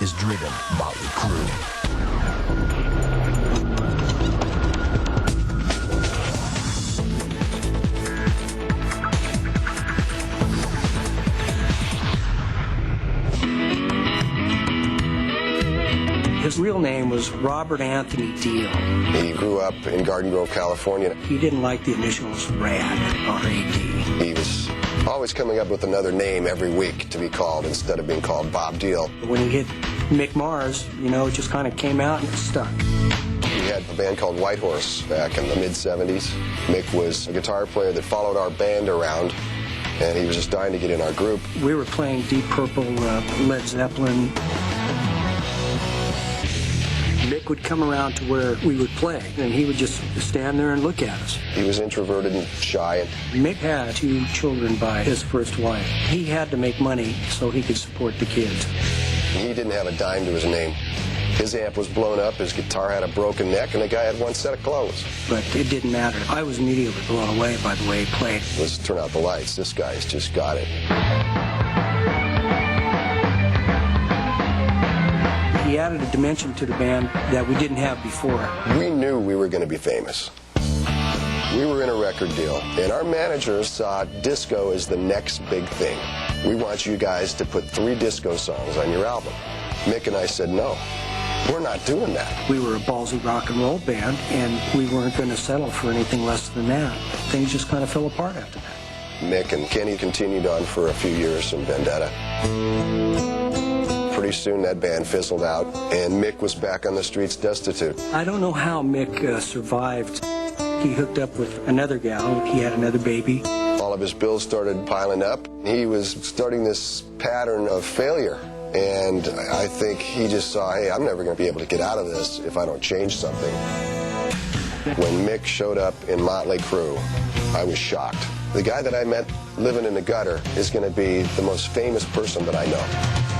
has driven Motley Crue. His real name was Robert Anthony Deal. He grew up in Garden Grove, California. He didn't like the initials RAD, R-A-D. He was always coming up with another name every week to be called instead of being called Bob Deal. When he hit Mick Mars, you know, it just kind of came out and it stuck. We had a band called White Horse back in the mid-'70s. Mick was a guitar player that followed our band around, and he was just dying to get in our group. We were playing Deep Purple, Led Zeppelin. Mick would come around to where we would play, and he would just stand there and look at us. He was introverted and shy. Mick had 2 children by his first wife. He had to make money so he could support the kids. He didn't have a dime to his name. His amp was blown up, his guitar had a broken neck, and the guy had 1 set of clothes. But it didn't matter. I was immediately blown away by the way he played. Let's turn out the lights. This guy's just got it. He added a dimension to the band that we didn't have before. We knew we were going to be famous. We were in a record deal, and our managers saw disco as the next big thing. We want you guys to put 3 disco songs on your album. Mick and I said, no, we're not doing that. We were a ballsy rock and roll band, and we weren't going to settle for anything less than that. Things just kind of fell apart after that. Mick and Kenny continued on for a few years in Vendetta. Pretty soon that band fizzled out, and Mick was back on the streets destitute. I don't know how Mick survived. He hooked up with another gal. He had another baby. All of his bills started piling up. He was starting this pattern of failure, and I think he just saw, hey, I'm never going to be able to get out of this if I don't change something. When Mick showed up in Motley Crue, I was shocked. The guy that I met living in the gutter is going to be the most famous person that I know.